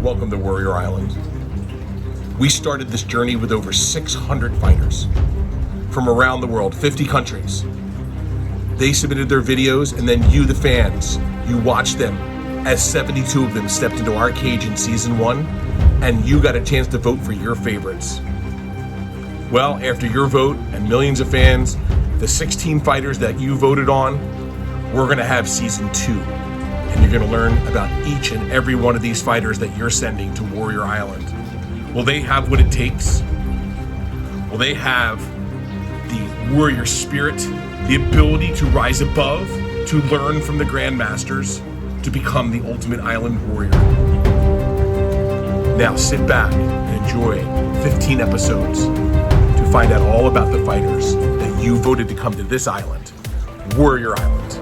Welcome to Warrior Island. We started this journey with over 600 fighters from around the world, 50 countries. They submitted their videos, and then you, the fans, you watched them as 72 of them stepped into our cage in season 1, and you got a chance to vote for your favorites. Well, after your vote and millions of fans, the 16 fighters that you voted on, we're gonna have season 2. And you're gonna learn about each and every one of these fighters that you're sending to Warrior Island. Will they have what it takes? Will they have the warrior spirit, the ability to rise above, to learn from the grandmasters, to become the ultimate island warrior? Now sit back and enjoy 15 episodes to find out all about the fighters that you voted to come to this island, Warrior Island.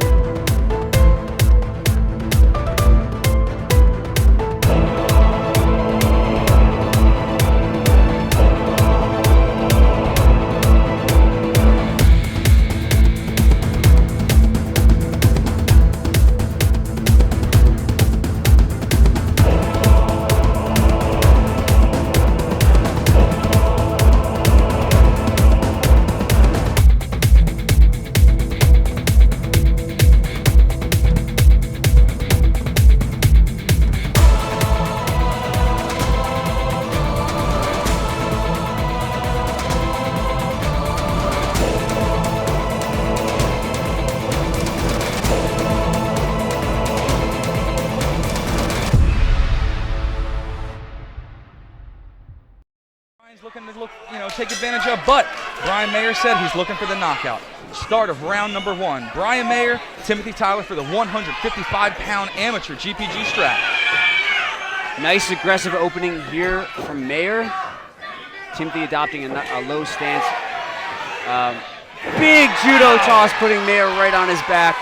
Looking to take advantage of, but Brian Mayer said he's looking for the knockout. Start of round number 1. Brian Mayer, Timothy Tyler for the 155-pound amateur GPG strap. Nice aggressive opening here from Mayer. Timothy adopting a low stance. Big judo toss, putting Mayer right on his back.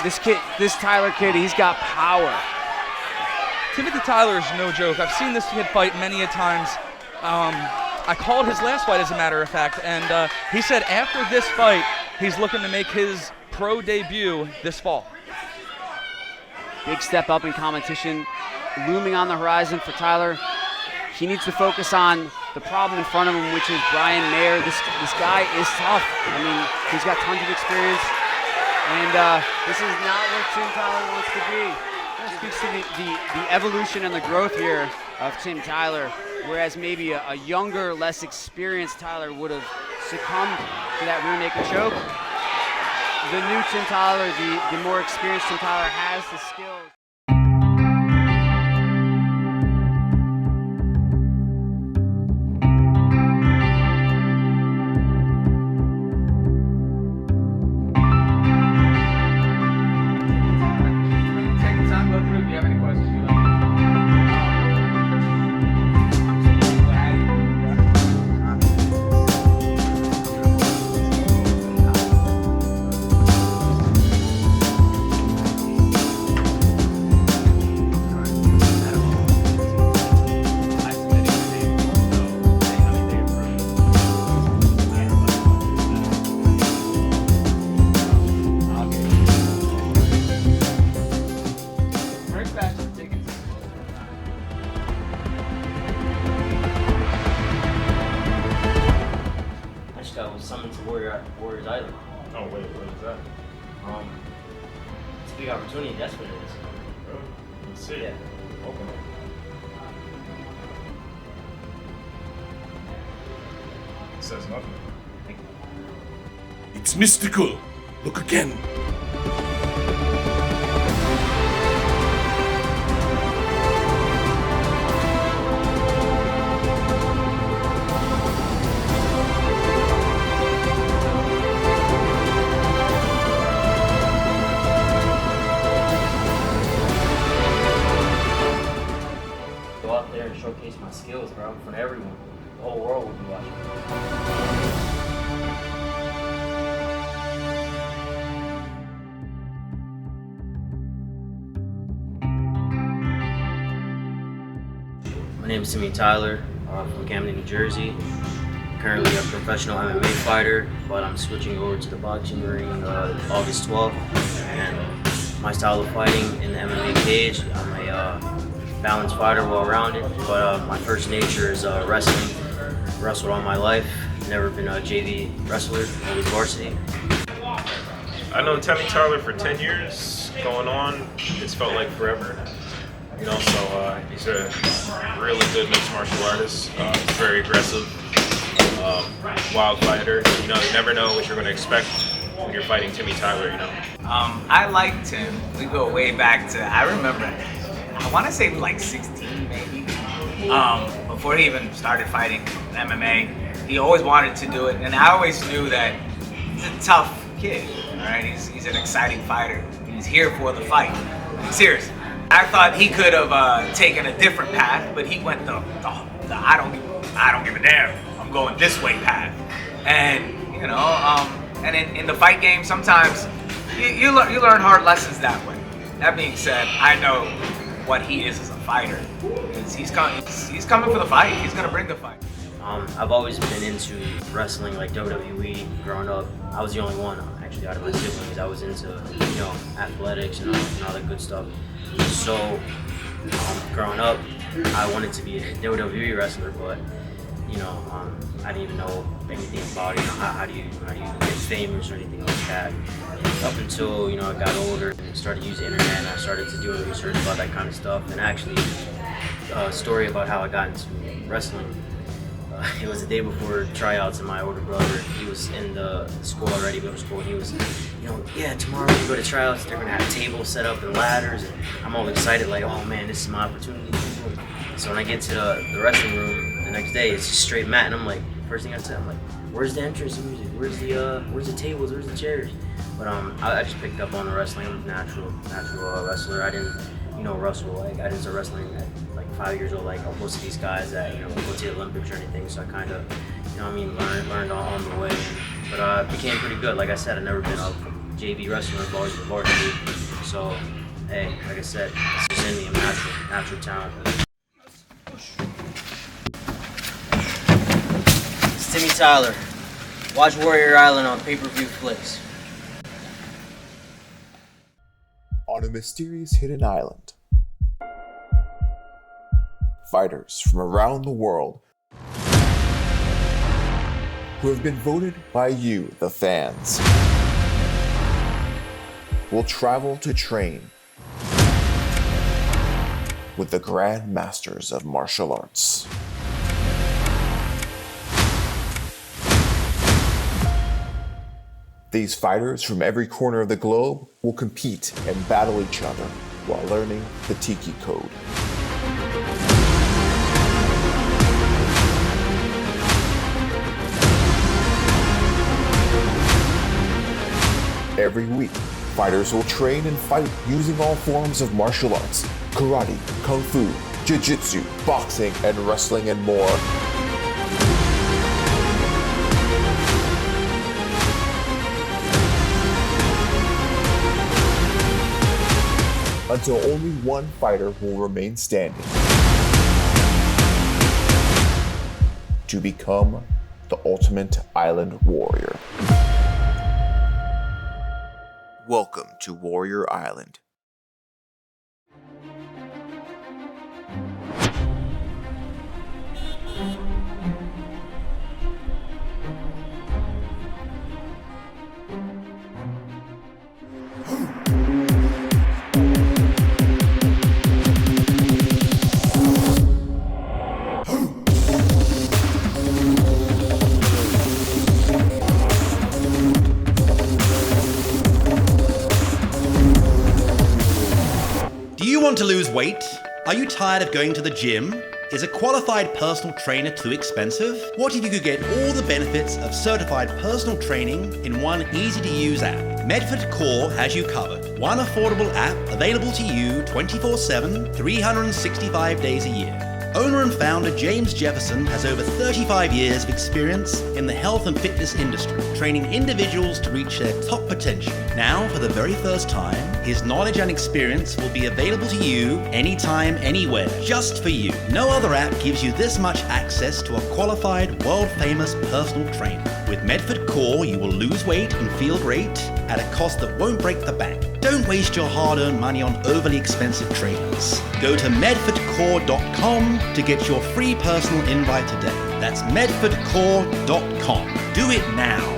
This Tyler kid, he's got power. Timothy Tyler is no joke. I've seen this kid fight many a times. I called his last fight, as a matter of fact, and he said after this fight, he's looking to make his pro debut this fall. Big step up in competition looming on the horizon for Tyler. He needs to focus on the problem in front of him, which is Brian Mayer. This guy is tough. I mean, he's got tons of experience, and this is not where Tim Tyler wants to be. That speaks to the evolution and the growth here of Tim Tyler, whereas maybe a younger, less experienced Tyler would have succumbed to that rear naked choke. The new Tim Tyler, the more experienced Tim Tyler, has the skills. Summoned to Warrior Island. Oh wait, what is that? It's a big opportunity, that's what it is. Really? Let's see. Yeah. Open it. It says nothing. It's mystical. Look again. Showcase my skills, bro, in front of everyone. The whole world will be watching. My name is Timmy Tyler. I'm from Camden, New Jersey. Currently a professional MMA fighter, but I'm switching over to the boxing ring August 12th. And my style of fighting in the MMA cage, I'm a balanced fighter, well-rounded. But my first nature is wrestling. Wrestled all my life. Never been a JV wrestler. Always varsity. I know Timmy Tyler for 10 years going on. It's felt like forever. You know, so he's a really good mixed martial artist. He's very aggressive, wild fighter. You know, you never know what you're going to expect when you're fighting Timmy Tyler, you know. I liked him. We go way back to, I remember, I want to say like 16 maybe. Before he even started fighting MMA, he always wanted to do it. And I always knew that he's a tough kid, all right? He's an exciting fighter. He's here for the fight. Seriously. I thought he could have taken a different path, but he went the I don't give a damn, I'm going this way path. And, you know, and in the fight game, sometimes you learn hard lessons that way. That being said, I know what he is as a fighter. He's coming for the fight. He's gonna bring the fight. I've always been into wrestling, like WWE. Growing up, I was the only one actually out of my siblings. I was into, you know, athletics and all that good stuff. So, growing up, I wanted to be a WWE wrestler, but you know, I didn't even know anything about it. You know, how do you get famous or anything like that. Up until, you know, I got older and started using the internet, and I started to do research about that kind of stuff. And actually, a story about how I got into wrestling. It was the day before tryouts, and my older brother, he was in the school already, middle school. He was, you know, yeah, tomorrow we go to tryouts. They're gonna have tables set up and ladders, and I'm all excited, like, oh man, this is my opportunity. So when I get to the wrestling room the next day, it's just straight mat, and I'm like, first thing I said, I'm like, where's the entrance music? Where's the tables? Where's the chairs? But I just picked up on the wrestling. I'm a natural wrestler. I didn't, you know, wrestle. Like, I didn't start wrestling at like 5 years old, like most of these guys that, you know, go to the Olympics or anything. So I kind of, you know what I mean, learned on the way. But I became pretty good. Like I said, I've never been a JV wrestler. I've always been varsity. So, hey, like I said, it's just in me. I'm natural talent. It's Timmy Tyler. Watch Warrior Island on pay-per-view flicks. On a mysterious hidden island, fighters from around the world who have been voted by you, the fans, will travel to train with the Grand Masters of Martial Arts. These fighters from every corner of the globe will compete and battle each other while learning the Tiki Code. Every week, fighters will train and fight using all forms of martial arts: karate, kung fu, jiu-jitsu, boxing, and wrestling, and more. Until only one fighter will remain standing to become the ultimate island warrior. Welcome to Warrior Island. Do you want to lose weight? Are you tired of going to the gym? Is a qualified personal trainer too expensive? What if you could get all the benefits of certified personal training in one easy-to-use app? Medford Core has you covered. One affordable app available to you 24/7, 365 days a year. Owner and founder James Jefferson has over 35 years of experience in the health and fitness industry, training individuals to reach their top potential. Now, for the very first time, his knowledge and experience will be available to you anytime, anywhere, just for you. No other app gives you this much access to a qualified, world-famous personal trainer. With Medford Core, you will lose weight and feel great at a cost that won't break the bank. Don't waste your hard-earned money on overly expensive trainers. Go to medfordcore.com to get your free personal invite today. That's medfordcore.com. Do it now.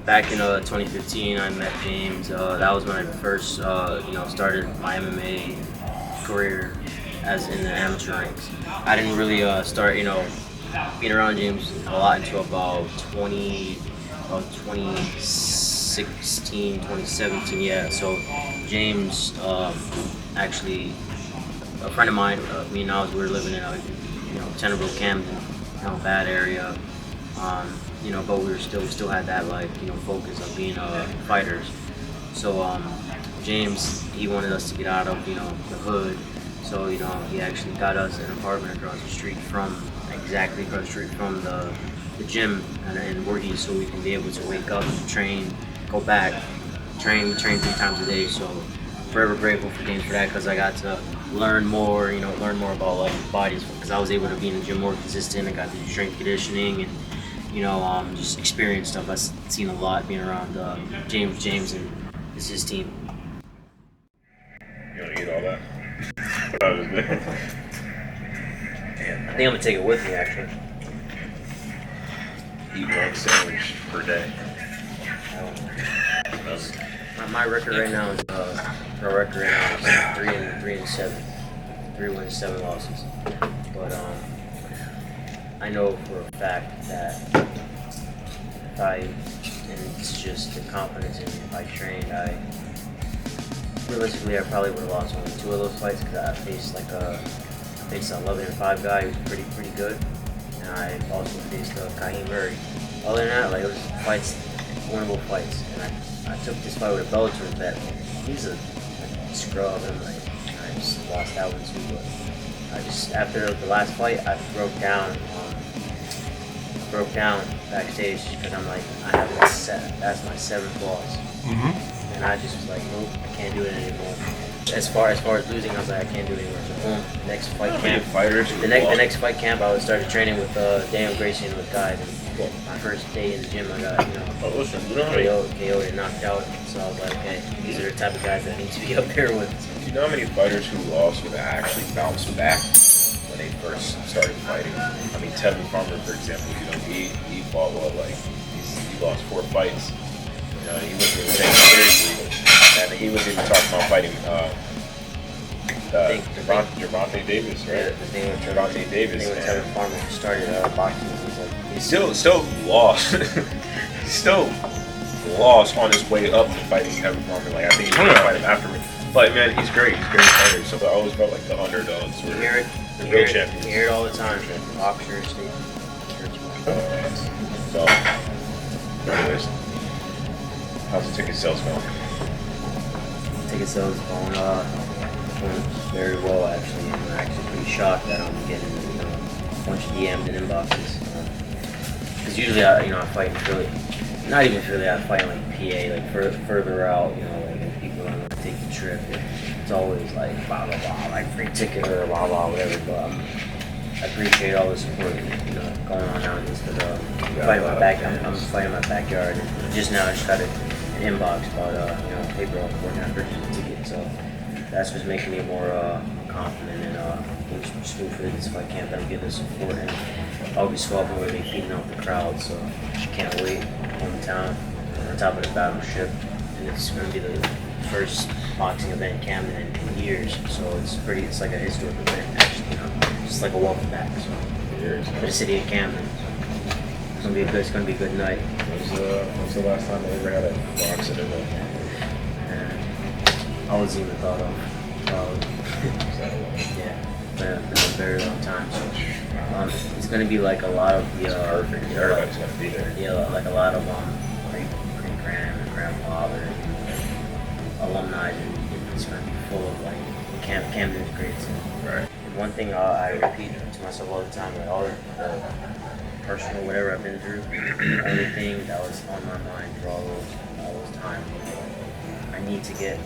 Back in 2015, I met James. That was when I first, started my MMA career as in the amateur ranks. I didn't really start, being around James a lot until about 2016, 2017. Yeah. So James, actually, a friend of mine, me and Oz, we were living in, Tenterville, Camden, bad area. But we still had that focus of being fighters. So James, he wanted us to get out of the hood. So he actually got us an apartment across the street from the gym in Voorhees, so we can be able to wake up, train, go back, train 3 times a day. So forever grateful for James for that, because I got to learn more about bodies, because I was able to be in the gym more consistent. I got to do strength conditioning and just experience stuff. I've seen a lot being around James and his team. You want to eat all that? That was good. I think I'm gonna take it with me actually. Eat 1 sandwich per day. My record right now is 3-7, 3 wins, 7 losses. But I know for a fact that and it's just the confidence in me, if I trained, realistically I probably would have lost only 2 of those fights, because I faced an 11-5 guy who was pretty good, and I also faced Kahim Murray. Other than that, it was winnable fights, and I took this fight with a Bellator vet. He's a scrub, and I just lost that one too. But after the last fight, I broke down backstage, because I'm like, I have that set. That's my 7th loss. And I just was like, nope, I can't do it anymore. As far as losing, I was like, I can't do it anymore. So boom, the next fight camp. The next fight camp, I started training with Daniel Gracie and with guys. And my first day in the gym, I got KO'd and knocked out. So I was like, okay, these are the type of guys that I need to be up there with. Do you know how many fighters who lost would actually bounce back when they first started fighting? I mean, Tevin Farmer, for example, he fought he lost 4 fights. He wasn't even taking it seriously, and he wasn't even talking about fighting Gervonta Davis, right? The thing with Gervonta Davis. The thing with Tevin Farmer, who started boxing, he still lost. He still lost on his way up to fighting Tevin Farmer. I think he's gonna fight him afterward. But man, he's great. He's a great fighter. So I always felt like the underdogs were the real champions. You hear it all the time, boxers, So, anyways, how's the ticket sales going? Ticket sales going very well actually. I'm actually pretty shocked that I'm getting a bunch of DMs and inboxes. Because usually I fight in Philly. Not even Philly, I fight in PA, further out. People don't want to take the trip. It's always blah blah blah, free ticket or blah blah whatever. But I appreciate all the support going on nowadays, because I'm fighting my backyard. And just now I just got an inbox about paper off for now purchasing a ticket. So that's what's making me more confident and getting smooth for this fight camp. I'm getting the support, and August 12th we're going to be feeding off the crowd. So can't wait. Hometown, on top of the battleship, and it's going to be the first boxing event in Camden in years. So it's like a historic event actually. It's like a welcome back. So for the city of Camden, it's gonna be a good night. When's the last time they ever had a boxing event? I wasn't even thought of. Yeah, been a very long time. So it's gonna be like a lot of the Everybody's gonna be there. Yeah, like a lot of great grand and grandfather alumni, and it's gonna be full of Camden is great too. Right. One thing I repeat to myself all the time, all the personal whatever I've been through, the only thing that was on my mind for all those times, I need to get a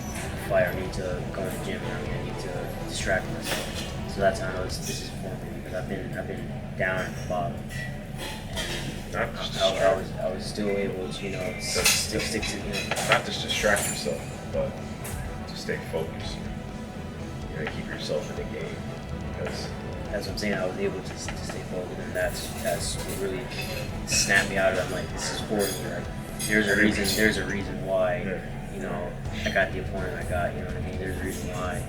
fight, I need to go in the gym, I need to distract myself. So that's how I know this is for me. because I've been down at the bottom. Not just I was still able to, you know, stick to, you know. not just distract yourself, but to stay focused. You gotta keep yourself in the game because That's what I'm saying. I was able to stay focused, and that's what really snapped me out of it. I'm like, this is for me. Like, there's a reason why, you know, I got the opponent I got. You know what I mean? There's a reason why.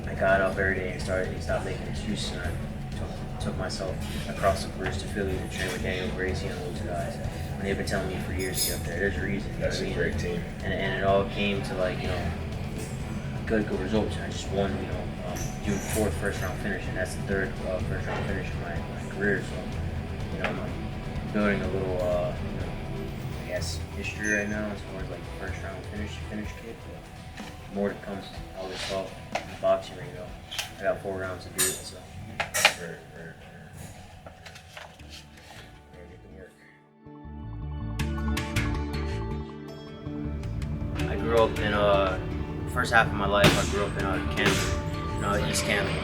I got up every day and stopped making excuses, and I took myself across the bridge to Philly to train with Daniel Gracie and those guys. And they've been telling me for years to get up there. There's a reason. You know that's what I a mean? great team. And it all came to, like, you know, good results. And I just won, you know, doing 4th first round finish, and that's the 3rd first round finish in my career. So, you know, I'm building a little, you know, I guess, history right now as far as like first round finish kid. But more to come. I always saw in boxing ring though. I got 4 rounds to do it, so. Very I grew up in first half of my life. I grew up in Camden, East Camden.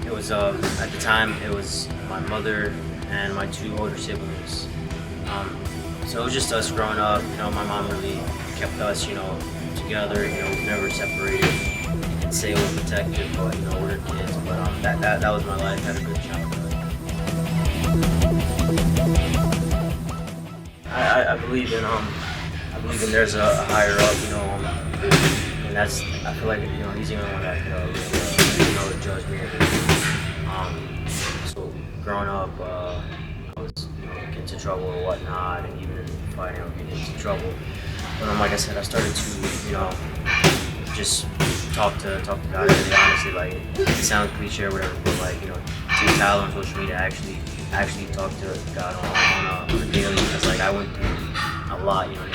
It was at the time it was my mother and my 2 older siblings. So it was just us growing up. You know, my mom really kept us, you know, together. You know, never separated. Didn't say we were protected, but you know, we're kids. But that was my life. Had a good childhood. I believe in there's a higher up, you know, and that's, I feel like, you know, he's the only one that can you know, judge me. So growing up, I was, you know, getting into trouble or whatnot, and even in fighting, I would get into trouble. But like I said, I started to, you know, just talk to God really honestly. Like, it sounds cliche or whatever, but like, you know, Timmy Tyler on social media actually talk to God on a daily, because like I went through a lot, you know.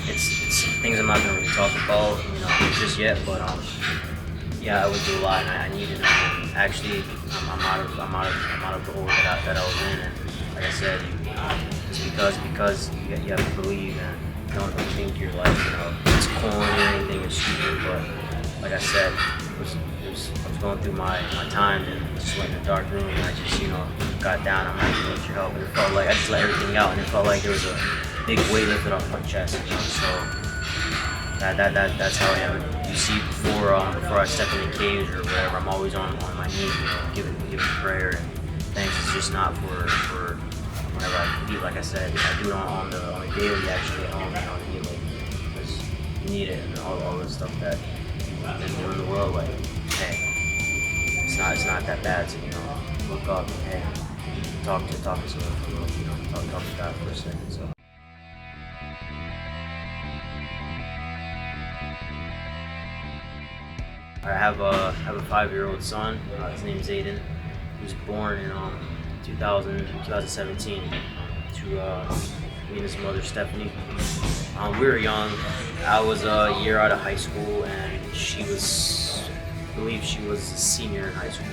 It's things I'm not gonna really talk about, you know, just yet. But yeah, I went through a lot, and I needed. Actually, I'm out of the hole that I was in, and like I said, it's because you have to believe, and don't think you're like, you know, it's corny or anything, it's stupid. But like I said, I was going through my time and just went in a dark room, and I just, you know, got down. I'm like, I need your help, and it felt like I just let everything out, and it felt like there was a big weight lifted off my chest, you know. So that's how I am. You see, before I step in the cage or whatever, I'm always on my knees, you know, giving prayer and thanks. It's just not for whenever I compete. Like I said, I do it on the daily, actually at home, you know, because you need it, and all the stuff that is in the world. Like, hey, it's not that bad to, you know, look up and hey, talk to someone, you know, talk to God for a second. So. I have a 5-year-old son. His name's Aiden. He was born in 2017 to me and his mother Stephanie. We were young. I was a year out of high school, and I believe she was a senior in high school.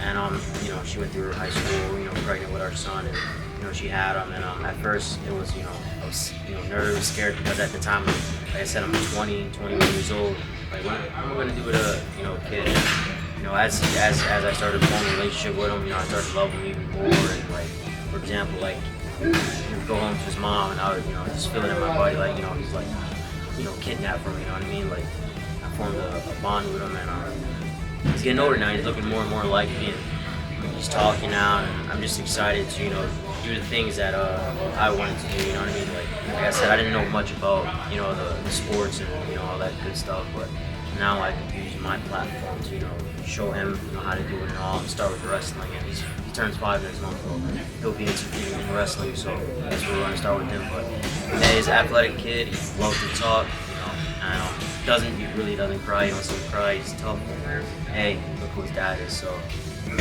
And you know, she went through her high school, you know, pregnant with our son, and you know, she had him. And at first, it was, you know, I was, you know, nervous, scared, because at the time, like I said, I'm 21 years old. Like, what am I gonna do with a, you know, kid? You know, as I started forming a relationship with him, you know, I started loving him even more. And like, for example, like, he would go home to his mom, and I would, you know, just feel it in my body, like, you know, he's like, you know, kidnapped from me. You know what I mean? Like, I formed a bond with him, and he's getting older now. He's looking more and more like me, and he's talking now, and I'm just excited to, you know, do the things that I wanted to do. You know what I mean? Like I said, I didn't know much about, you know, the sports and, you know, all that good stuff, but now I can use my platform to, you know, show him, you know, how to do it and all. And start with wrestling, and he turns 5 next month, so he'll be in wrestling. So that's where we're gonna start with him. But yeah, he's an athletic kid. He loves to talk, you know, and he really doesn't cry. He wants to cry. He's tough. Hey, look who his dad is. So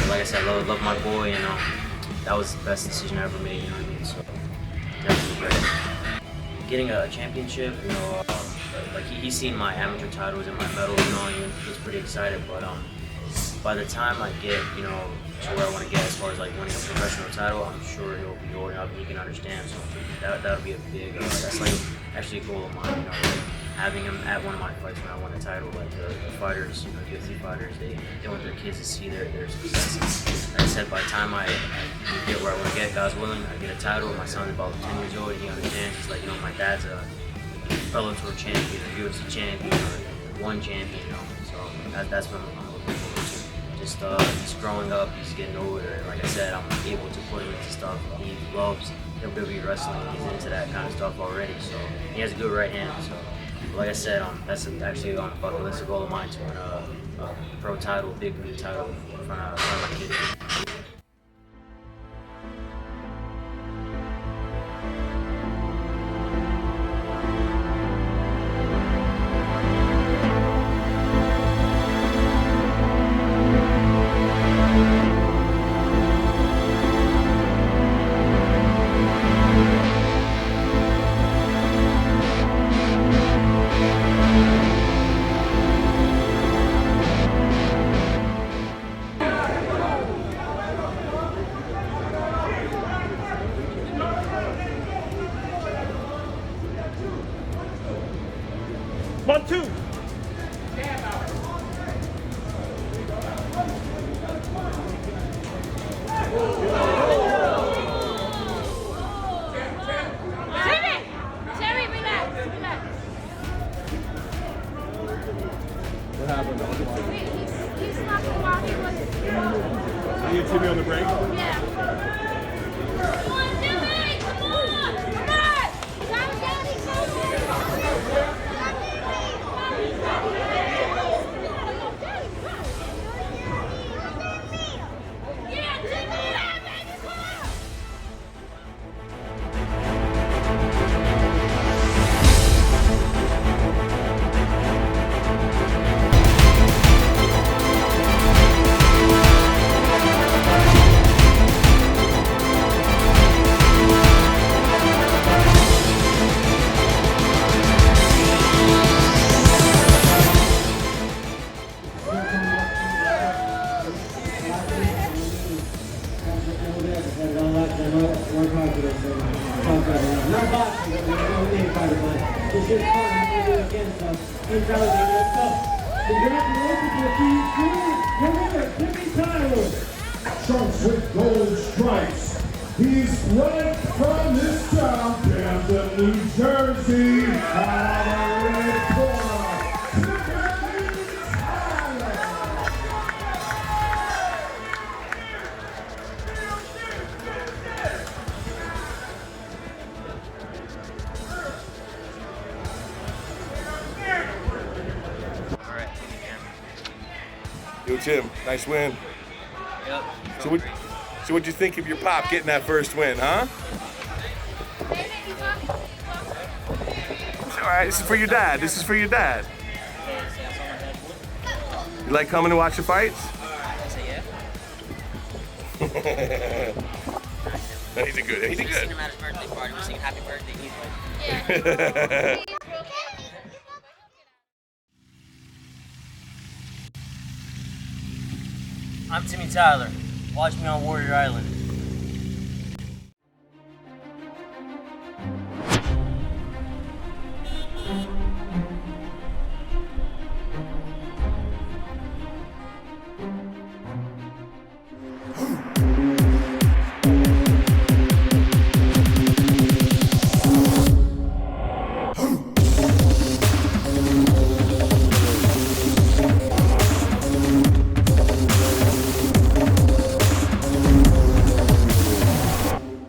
like I said, I love my boy, and that was the best decision I ever made. You know what I mean? So definitely great. Getting a championship, you know, like he's seen my amateur titles and my medals, you know, and he was pretty excited. But by the time I get, you know, to where I want to get as far as like winning a professional title, I'm sure he'll be old enough and he can understand. So that'll be a big, that's like actually a goal of mine, you know. Like, having him at one of my fights when I won the title. Like the fighters, UFC fighters, they want their kids to see their successes. Like I said, by the time I get where I want to get, God's willing, I get a title. My son's about 10 years old, and he understands. He's like, my dad's a Bellator champion, a UFC champion, or one champion, So that's what I'm looking forward to. Just growing up, he's getting older, and like I said, I'm able to put him into stuff. He loves WWE wrestling. He's into that kind of stuff already, so he has a good right hand. So, like I said, that's actually on the bucket list, a goal of mine to win a pro title, big title in front of my kids. You and Timmy on the break? Yeah. Come on, Timmy! Come on! Come on! Come Daddy, yeah, Timmy! Timmy Tyler starts with gold stripes. He's right from this town, Camden, New Jersey. Out of the red corner, Timmy Tyler. Yo, Tim, nice win. Yep. So what'd you think of your pop getting that first win, huh? All right, this is for your dad. This is for your dad. You like coming to watch the fights? No, he did good. He did Seen good. him at his birthday party. We're singing happy birthday. He's like, I'm Timmy Tyler. Watch me on Warrior Island.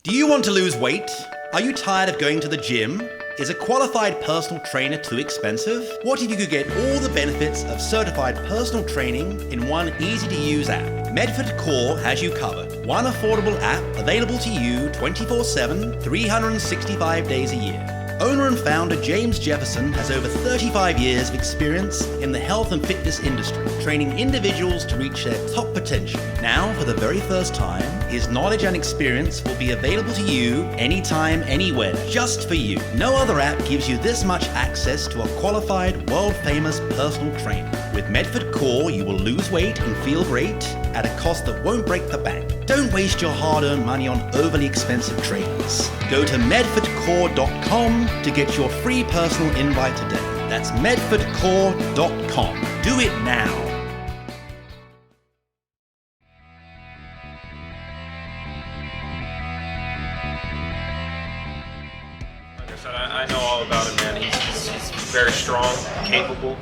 Do you want to lose weight? Are you tired of going to the gym? Is a qualified personal trainer too expensive? What if you could get all the benefits of certified personal training in one easy-to-use app? Medford Core has you covered. One affordable app available to you 24/7, 365 days a year. Owner and founder James Jefferson has over 35 years of experience in the health and fitness industry, training individuals to reach their top potential. Now, for the very first time, his knowledge and experience will be available to you anytime, anywhere, just for you. No other app gives you this much access to a qualified, world-famous personal trainer. With Medford Core, you will lose weight and feel great at a cost that won't break the bank. Don't waste your hard-earned money on overly expensive trainers. Go to medfordcore.com to get your free personal invite today. That's medfordcore.com. Do it now. Like I said, I know all about him, man. He's very strong, capable.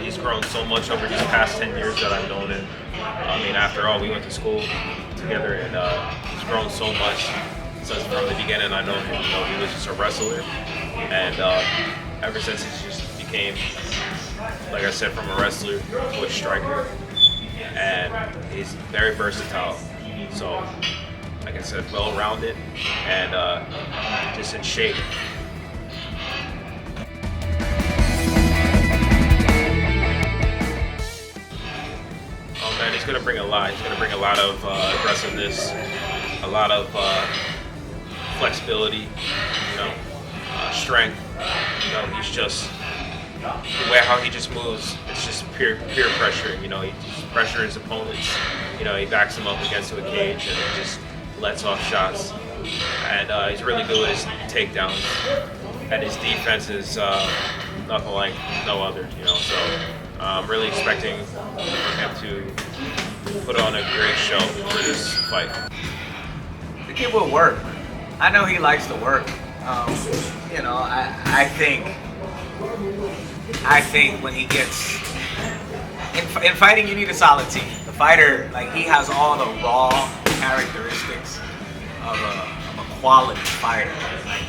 He's grown so much over these past 10 years that I've known him. I mean, after all, we went to school together, and he's grown so much since from the beginning. I know him. You know, he was just a wrestler, and ever since he just became, like I said, from a wrestler to a striker, and he's very versatile. So, like I said, well-rounded and just in shape. Oh man, he's gonna bring a lot. He's gonna bring a lot of aggressiveness, a lot of flexibility, you know, strength. You know, he's just the way how he just moves. It's just peer pressure. You know, he just pressures his opponents. You know, he backs them up against a cage and just lets off shots. And he's really good with his takedowns. And his defense is nothing like no other. You know, so I'm really expecting him to put on a great show for this fight. The kid will work. I know he likes to work. You know, I think when he gets in fighting, you need a solid team. The fighter, like, he has all the raw characteristics of a quality fighter. Like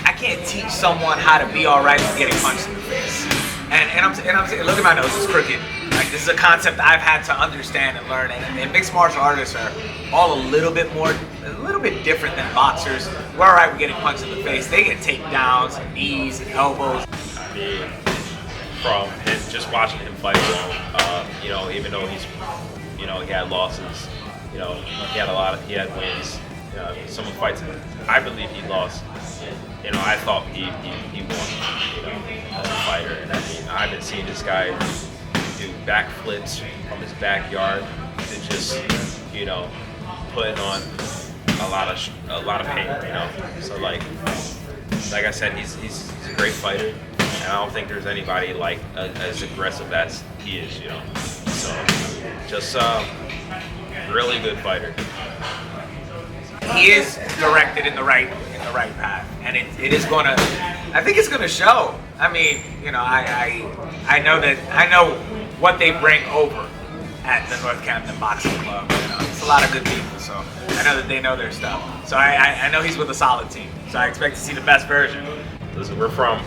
I can't teach someone how to be all right with getting punched in the face. And I'm saying, look at my nose, it's crooked. Like, this is a concept I've had to understand and learn. And mixed martial artists are all a little bit different than boxers. We're all right with getting punched in the face. They get takedowns, and knees, and elbows. I mean, from just watching him fight, you know, even though he's, you know, he had losses, you know, he had wins. Some fights I believe he lost. You know, I thought he won, you know, as a fighter. And I mean, I've been seeing this guy do backflips from his backyard to just, you know, putting on a lot of pain, you know. So like I said, he's a great fighter, and I don't think there's anybody like as aggressive as he is, you know. So just really good fighter. He is directed in the right path, and it is gonna. I think it's gonna show. I mean, you know, I know what they bring over at the North Camden Boxing Club. You know, it's a lot of good people, so I know that they know their stuff. So I know he's with a solid team. So I expect to see the best version. Listen, we're from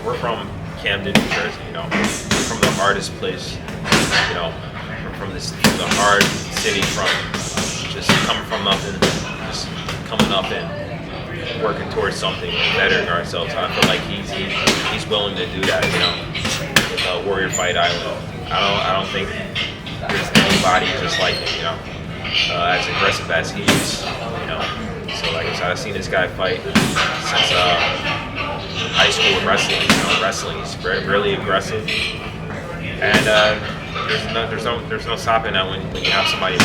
Camden, New Jersey. You know, we're from the hardest place. You know, from the hard city, from just coming from nothing, just coming up and working towards something, bettering ourselves. I feel like he's willing to do that, you know, with Warrior Island. I don't think there's anybody just like him, you know, as aggressive as he is, you know. So like I said, I've seen this guy fight since high school with wrestling. You know, wrestling, he's really aggressive, and there's no stopping that when you have somebody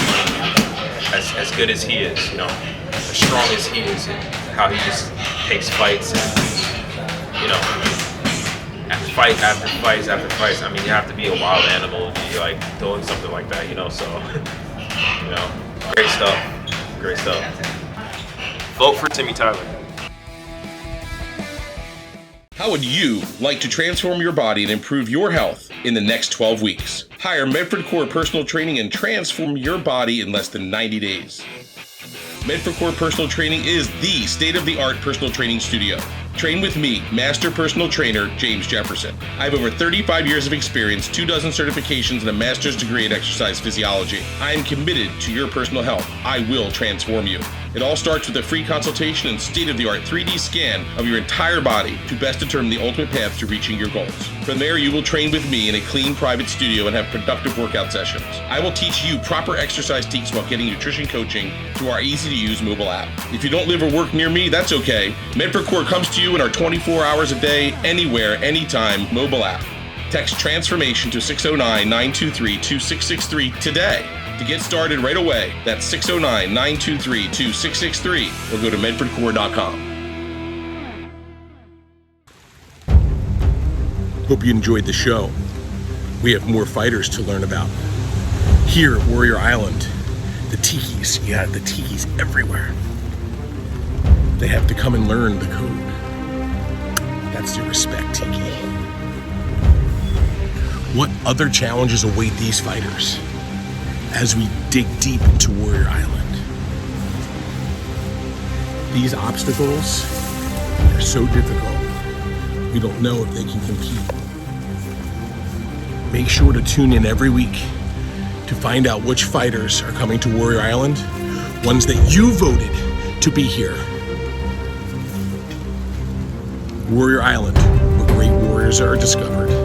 as good as he is, you know, as strong as he is, and how he just takes fights, and, you know, fight after fights after fights. I mean, you have to be a wild animal to be like doing something like that, you know. So, you know, great stuff. Vote for Timmy Tyler. How would you like to transform your body and improve your health in the next 12 weeks? Hire Medford Core Personal Training and transform your body in less than 90 days. Medford Core Personal Training is the state-of-the-art personal training studio. Train with me, Master Personal Trainer James Jefferson. I have over 35 years of experience, 24 certifications, and a master's degree in exercise physiology. I am committed to your personal health. I will transform you. It all starts with a free consultation and state-of-the-art 3D scan of your entire body to best determine the ultimate path to reaching your goals. From there, you will train with me in a clean private studio and have productive workout sessions. I will teach you proper exercise techniques while getting nutrition coaching through our easy-to-use mobile app. If you don't live or work near me, that's okay. Medford Core comes to you in our 24 hours a day, anywhere, anytime mobile app. Text transformation to 609-923-2663 today to get started right away. That's 609-923-2663 or go to medfordcore.com. Hope you enjoyed the show. We have more fighters to learn about. Here at Warrior Island, the Tikis, the Tikis everywhere. They have to come and learn the code. That's the respect, Tiki. What other challenges await these fighters as we dig deep into Warrior Island? These obstacles are so difficult, we don't know if they can compete. Make sure to tune in every week to find out which fighters are coming to Warrior Island, ones that you voted to be here. Warrior Island, where great warriors are discovered.